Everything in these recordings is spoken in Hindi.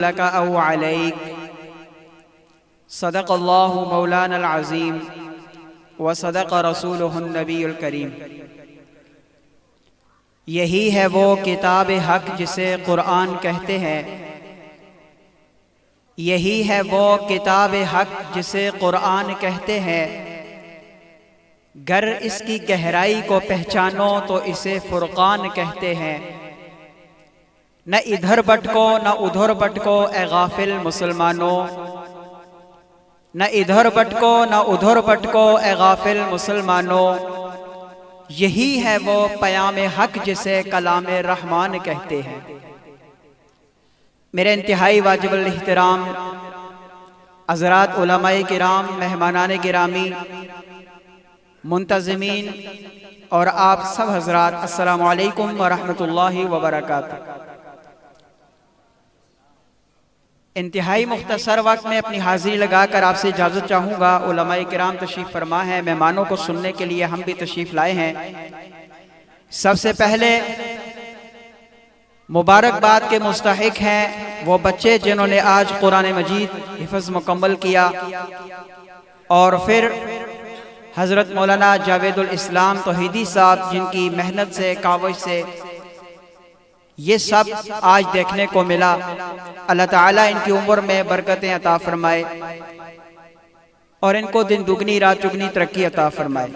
लका औ अलैक सदक़ल्लाहु मौलाना अज़ीम व सदक़ रसूलुहुन नबीयुल करीम। यही है वो किताब हक जिसे कुरान कहते हैं। यही है वो किताब हक जिसे कुरान कहते हैं। गर इसकी गहराई को पहचानो तो इसे फुरकान कहते हैं। न इधर भटको न उधर भटको ए गाफिल मुसलमानों, न इधर भटको न उधर भटको ए गाफिल मुसलमानों। यही है वो पयाम हक जिसे कलाम रहमान कहते हैं। मेरे इंतहाई वाजिबुल इहतराम हज़रात उलमाए किराम, मेहमानाने गिरामी, मुंतज़िमीन और आप सब हज़रात, अस्सलामु अलैकुम व रहमतुल्लाहि व बरकातुहू। इंतहाई मुख्तसर वक्त में अपनी हाजिरी लगाकर आपसे इजाज़त चाहूँगा। उलमाए किराम तशरीफ़ फरमा है, मेहमानों को सुनने के लिए हम भी तशरीफ़ लाए हैं। सबसे पहले मुबारकबाद के मुस्तहिक हैं वो बच्चे जिन्होंने आज कुरान मजीद हिफ्ज़ मुकम्मल किया, और फिर हज़रत मौलाना जावेदुल इस्लाम तौहीदी साहब जिनकी मेहनत से, काविश से ये सब आज देखने को मिला। अल्लाह ताला इनकी उम्र में बरकतें अता फरमाए और इनको दिन दुगनी रात चुगनी तरक्की अता फरमाए।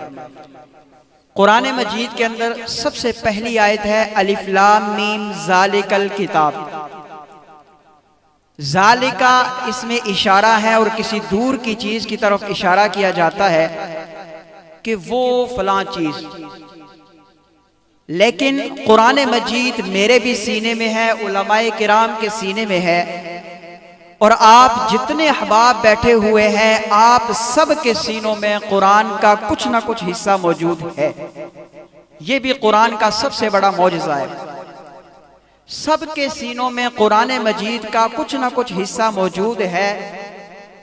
कुरान मजीद के अंदर सबसे पहली आयत है अलिफ लाम मीम ज़ालिकल किताब। ज़ालिका इसमें इशारा है और किसी दूर की चीज की तरफ इशारा किया जाता है कि वो फलां चीज। लेकिन कुरान मजीद मेरे भी सीने में है, उलमाए किराम के सीने में है, और आप जितने अहबाब बैठे हुए हैं आप सब के सीनों में कुरान का कुछ ना कुछ हिस्सा मौजूद है। ये भी कुरान का सबसे बड़ा मौजज़ा है। सबके सीनों में कुरान मजीद का कुछ ना कुछ हिस्सा मौजूद है,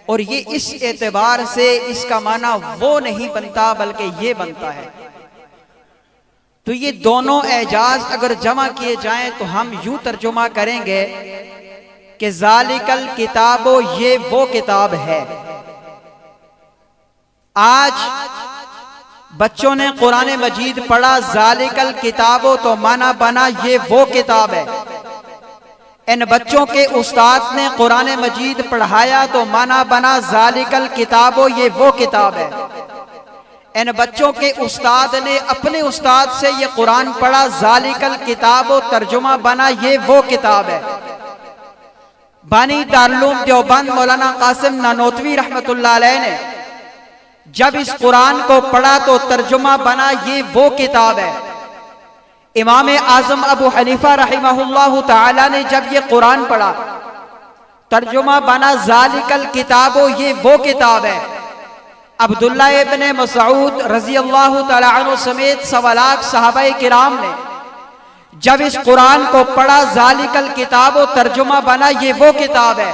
और ये इस एतबार से इसका माना वो नहीं बनता बल्कि ये बनता है। तो ये दोनों एजाज अगर जमा किए जाएं तो हम यूं तर्जुमा करेंगे कि ज़ालिकल किताबो, ये वो किताब है। आज बच्चों ने कुरान मजीद पढ़ा, ज़ालिकल किताबो तो माना बना ये वो किताब है। इन बच्चों के उस्ताद ने कुरान मजीद पढ़ाया तो माना बना ज़ालिकल किताबो ये वो किताब है। इन बच्चों के उस्ताद ने अपने उस्ताद से ये कुरान पढ़ा, ज़ालिकल किताबो तर्जुमा बना ये वो किताब है। बानी दारुल देवबंद मौलाना कासिम नानोतवी रहमतुल्लाह अलैह ने जब इस कुरान को पढ़ा तो तर्जुमा बना ये वो किताब है। इमाम आज़म अबू हनीफा रहिमहुल्लाहु ताला ने जब ये कुरान पढ़ा तर्जुमा बना ज़ालिकल किताबो ये वो किताब है। अब्दुल्ला इब्ने मसऊद रज़ी अल्लाहु तआला अन्हु समेत सवालात सहाबाए किराम ने जब इस कुरान को पढ़ा, ज़ालिकल किताबो तर्जुमा बना ये वो किताब है।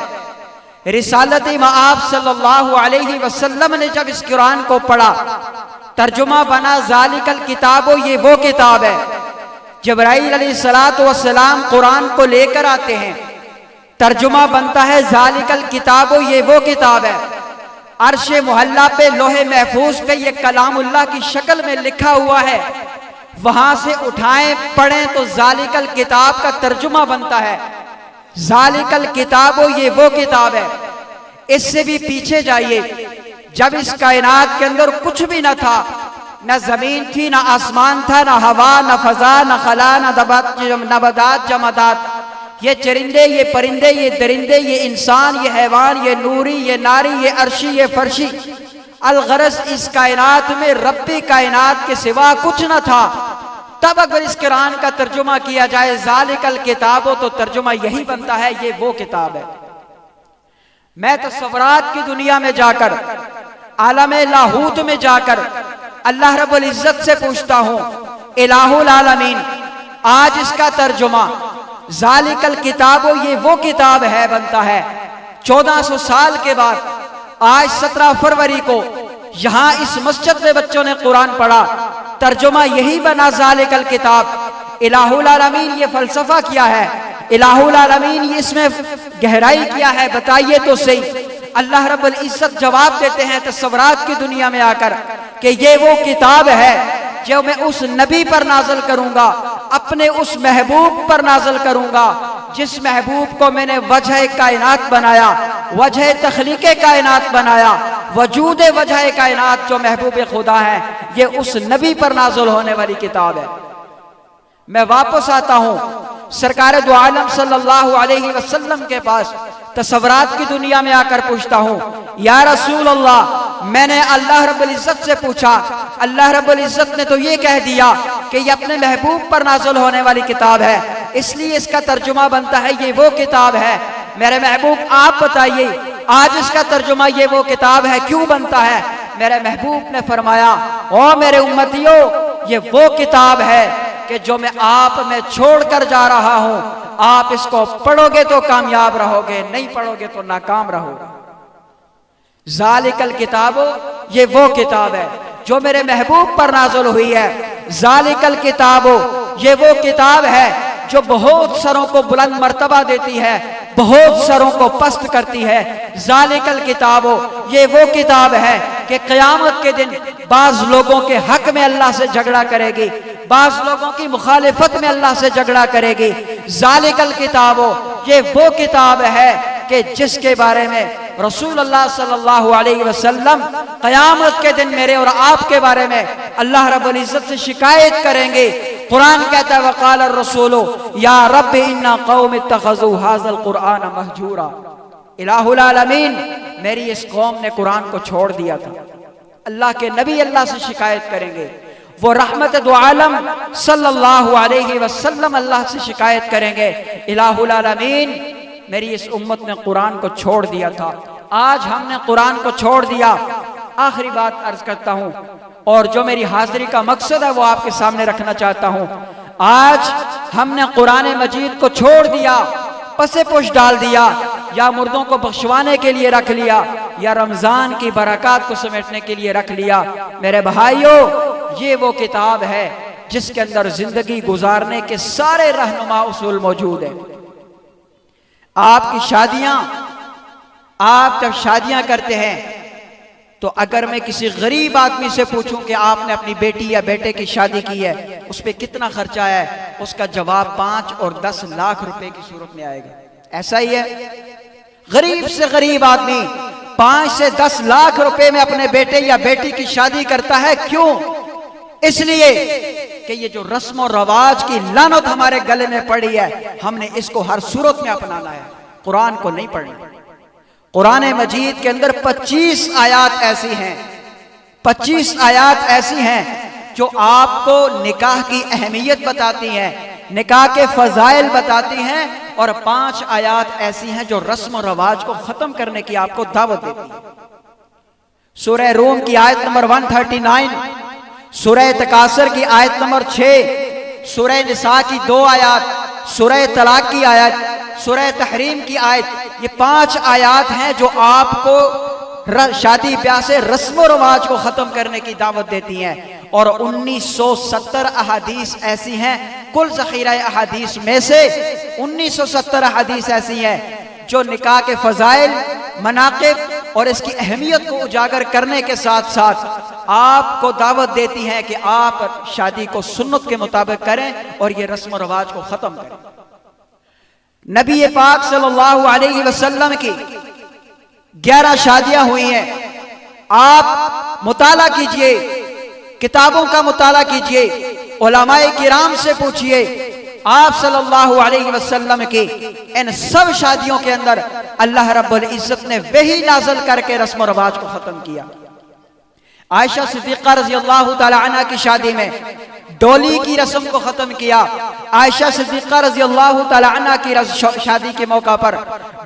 रिसालत मआब सल्लल्लाहु अलैहि वसल्लम ने जब इस कुरान को पढ़ा तर्जुमा बना ज़ालिकल किताबो ये वो किताब है। जिब्राईल अलैहिस्सलातु वस्सलाम कुरान को लेकर आते हैं, तर्जुमा बनता है ज़ालिकल किताबो ये वो किताब है। अर्शे मुहल्ला पे लोहे महफूज पे ये कलामुल्लाह की शक्ल में लिखा हुआ है, वहां से उठाएं पढ़ें तो ज़ालिकल किताब का तर्जुमा बनता है। ज़ालिकल किताबो ये वो किताब है। इससे भी पीछे जाइए, जब इस कायनात के अंदर कुछ भी न था, न जमीन थी, न आसमान था, न हवा, न फजा, न खला, न नबात जमादात, ये चरिंदे, ये परिंदे, ये दरिंदे, ये इंसान, ये हैवान, ये नूरी, ये नारी, ये अर्शी, ये फर्शी, अलगरस इस कायनात में रब्बे कायनात के सिवा कुछ न था। तब अगर इस कुरान का तर्जुमा किया जाए ज़ालिकल किताबो तो तर्जुमा यही बनता है ये वो किताब है। मैं तस्वरात की दुनिया में जाकर, आलमे लाहूत में जाकर अल्लाह रब्बुल इज्जत से पूछता हूं, इलाहुल आलमीन, आज इसका तर्जुमा ज़ालिकल किताबो ये वो किताब है बनता है। 1400 साल के बाद आज 17 फरवरी को यहां इस मस्जिद में बच्चों ने कुरान पढ़ा, तर्जुमा यही बना ज़ालिकल किताब। इलाहुल आलमीन ये फलसफा किया है, इलाहुल आलमीन इसमें गहराई क्या है बताइए तो सही। अल्लाह रब्बुल इज्जत जवाब देते हैं तस्वरात की दुनिया में आकर कि ये वो किताब है जो मैं उस नबी पर नाज़िल करूंगा, अपने उस महबूब पर नाज़िल करूंगा जिस महबूब को मैंने वजह कायनात बनाया, वजह तखलीक़े कायनात बनाया, वजूद वजह कायनात जो महबूब खुदा है, ये उस नबी पर नाज़िल होने वाली किताब है। मैं वापस आता हूँ सरकार दो आलम सल्लल्लाहु अलैहि वसल्लम के पास, तस्वरात की दुनिया में आकर पूछता हूँ, या रसूल अल्लाह, मैंने अल्लाह रब्बुल इज्जत से पूछा, अल्लाह रब्बुल इज्जत ने तो ये कह दिया कि ये अपने महबूब पर नाज़िल होने वाली किताब है, इसलिए इसका तर्जुमा बनता है ये वो किताब है। मेरे महबूब आप बताइए आज इसका तर्जुमा ये वो किताब है क्यों बनता है? मेरे महबूब ने फरमाया, ओ मेरे उम्मतियों, ये वो किताब है कि जो मैं आप में छोड़कर जा रहा हूं, आप इसको पढ़ोगे तो कामयाब रहोगे, नहीं पढ़ोगे तो नाकाम रहोगे। ज़ालिकल किताबो, ये वो किताब है जो मेरे महबूब पर नाज़िल हुई है। ज़ालिकल किताबो, ये वो किताब है जो बहुत सरों को बुलंद मर्तबा देती है, बहुत सरों को पस्त करती है। ज़ालिकल किताबो, ये वो किताब है कि क़यामत के दिन बाज़ लोगों के हक में अल्लाह से झगड़ा करेगी, बाज़ लोगों की मुखालिफत में अल्लाह से झगड़ा करेगी। ज़ालिकल किताबो, ये वो किताब है कि जिसके बारे में रसूलुल्लाह सल्लल्लाहु अलैहि वसल्लम क़यामत के दिन मेरे और आपके बारे में अल्लाह रब्बुल इज्जत से शिकायत करेंगे। कुरान कहता है, वक़ाल रसूलो या रब्बि इन्ना कौम इत्तखज़ू हाज़ल कुरआन महजूरा। इलाहुल आलमीन, मेरी इस कौम ने कुरान को छोड़ दिया था। अल्लाह के नबी अल्लाह से शिकायत करेंगे, वो रहमत दो आलम सल्लल्लाहु अलैहि वसल्लम अल्लाह से शिकायत करेंगे, इलाहुल आलमीन, मेरी इस उम्मत ने कुरान को छोड़ दिया था, आज हमने कुरान को छोड़ दिया। आखिरी बात अर्ज करता हूं और जो मेरी हाजिरी का मकसद है वो आपके सामने रखना चाहता हूं। आज हमने कुरान मजीद को छोड़ दिया, पसे पुश डाल दिया, या मुर्दों को बख्शवाने के लिए रख लिया, या रमजान की बरकत को समेटने के लिए रख लिया। मेरे भाइयों, ये वो किताब है जिसके अंदर जिंदगी गुजारने के सारे रहनुमा उसूल मौजूद है। आपकी शादियां, आप जब शादियां करते हैं तो अगर मैं किसी गरीब आदमी से पूछूं कि आपने अपनी बेटी या बेटे की शादी की है, उस पर कितना खर्चा आया है, उसका जवाब 5 और 10 लाख रुपए की सूरत में आएगा। ऐसा ही है, गरीब से गरीब आदमी 5 से 10 लाख रुपए में अपने बेटे या बेटी की शादी करता है। क्यों? इसलिए कि ये जो रस्म और रवाज की लानत हमारे गले में पड़ी है, हमने इसको हर सूरत में अपनाना है, कुरान को नहीं पढ़ना। कुरान मजीद के अंदर 25 आयात ऐसी हैं, 25 आयात ऐसी हैं जो आपको निकाह की अहमियत बताती हैं, निकाह के फजाइल बताती हैं, और 5 आयात ऐसी हैं जो रस्म और रवाज को खत्म करने की आपको दावत देती है। सूरह रूम की आयत नंबर 139, सूरह तकासुर की आयत नंबर 6, सूरह निसा की 2 आयत, सूरह तलाक की आयत, सूरह तहरीम की आयत, ये 5 आयत हैं जो आपको शादी ब्याह से रस्म और रवाज को खत्म करने की दावत देती हैं। और 1970 अहादीस ऐसी हैं, कुल ज़ख़ीरा अहादीस में से 1970 अहादीस ऐसी हैं जो निकाह के फजाइल, मनाक़िब और इसकी अहमियत को उजागर करने के साथ साथ आपको दावत देती हैं कि आप शादी को सुन्नत के मुताबिक करें और ये रस्म और रवाज को खत्म करें। नबी पाक सल्लल्लाहु अलैहि वसल्लम की 11 शादियां हुई हैं। आप मुताला कीजिए, किताबों का मुताला कीजिए, उलमाए किराम से पूछिए, आप सल्लल्लाहु अलैहि वसल्लम की इन सब शादियों के अंदर अल्लाह रब्बुल इज्जत ने वही नाज़िल करके रस्म और रवाज को खत्म किया। आयशा सिद्दीक़ा रज़ी अल्लाह तआला अन्हा की शादी में डोली की रस्म को खत्म किया। आयशा सिद्दीक़ा रज़ी अल्लाह तआला अन्हा की शादी के मौका पर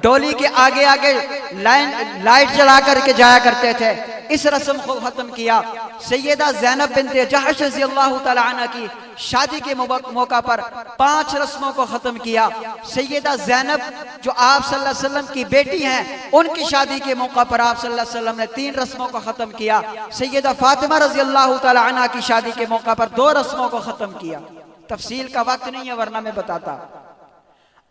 डोली के आगे आगे लाइट जला करके जाया करते थे, इस रस्म को खत्म किया। सैयदा ज़ैनब बिन्ते जहश रज़ी अल्लाह तआला अन्हा की शादी के मौका पर 5 रस्मों को खत्म किया। सैयदा ज़ैनब जो आप सल्लल्लाहु अलैहि वसल्लम की बेटी हैं, उनकी शादी के मौका पर आप सल्लल्लाहु अलैहि वसल्लम ने 3 रस्मों को खत्म किया। सैयदा फातिमा रज़ी अल्लाह तआला अन्हा की शादी के मौका पर 2 रस्मों को खत्म किया। तफसील का वक्त नहीं है वरना मैं बताता।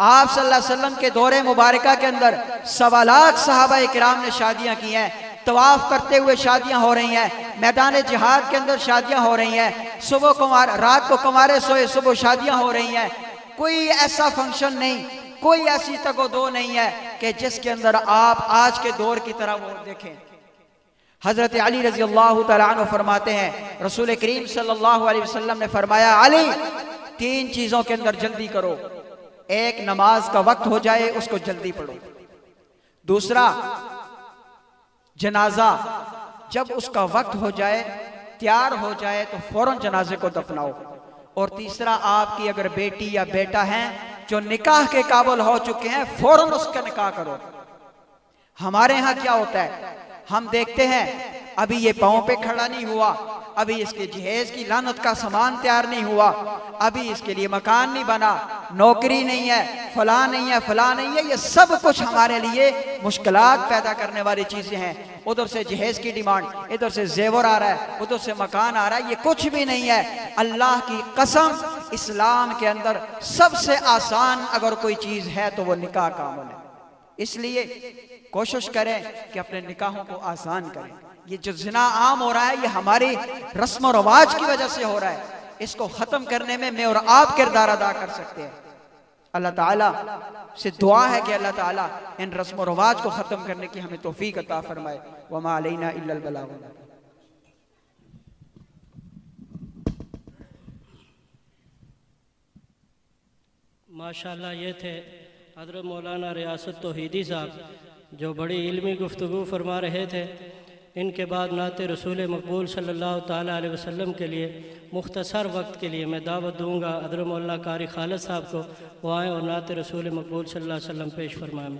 आप सल्लल्लाहु अलैहि वसल्लम के दौरे मुबारका के अंदर 1.25 लाख सहाबा इकराम ने शादियां की हैं। तवाफ करते हुए शादियां हो रही हैं, मैदान जिहाद के अंदर शादियां हो रही हैं, सुबह कुमार रात को कुंवारे सोए सुबह शादियां हो रही हैं। कोई ऐसा फंक्शन नहीं, कोई ऐसी तगोदो नहीं है कि जिसके अंदर आप आज के दौर की तरह वो देखें। हजरत अली रजी अल्लाह तआला अन्हु फरमाते हैं, रसूल करीम सल्लल्लाहु अलैहि वसल्लम ने फरमाया, अली 3 चीजों के अंदर जल्दी करो। एक, नमाज का वक्त हो जाए उसको जल्दी पढ़ो। दूसरा, जनाजा जब उसका वक्त हो जाए, तैयार हो जाए तो फौरन जनाजे को दफनाओ। और तीसरा, आपकी अगर बेटी या बेटा है जो निकाह के काबिल हो चुके हैं, फौरन उसका निकाह करो। हमारे यहां क्या होता है, हम देखते हैं अभी ये पांव पे खड़ा नहीं हुआ, अभी इसके जहेज की लानत का सामान तैयार नहीं हुआ, अभी इसके लिए मकान नहीं बना, नौकरी नहीं है, फला नहीं है, फला नहीं है। ये सब कुछ हमारे लिए मुश्किलात पैदा करने वाली चीजें हैं। उधर से जहेज की डिमांड, इधर से जेवर आ रहा है, उधर से मकान आ रहा है। ये कुछ भी नहीं है। अल्लाह की कसम, इस्लाम के अंदर सबसे आसान अगर कोई चीज है तो वो निकाह का अमल है। इसलिए कोशिश करें कि अपने निकाहों को आसान करें। ये जो जिना आम हो रहा है, ये हमारी रस्म और रवाज की वजह से हो रहा है। इसको खत्म करने में मैं और आप किरदार अदा कर सकते हैं। अल्लाह ताला से दुआ है कि अल्लाह ताला इन रस्म और रवाज को खत्म करने की हमें तौफीक अता फरमाए। वमा अलैना इल्लल बलाग। माशाअल्लाह, ये थे हज़रत मौलाना रियासत तौहीदी साहब, जो बड़ी इल्मी गुफ्तगू फरमा रहे थे। इनके बाद नाते रसूल मकबूल सल्लल्लाहु ताला अलैहि वसल्लम के लिए मुख्तसर वक्त के लिए मैं दावत दूँगा हज़रत मौलाना कारी खालिद साहब को, वो आएँ और नाते रसूल मकबूल सल्लल्लाहु अलैहि वसल्लम पेश फरमाएँ।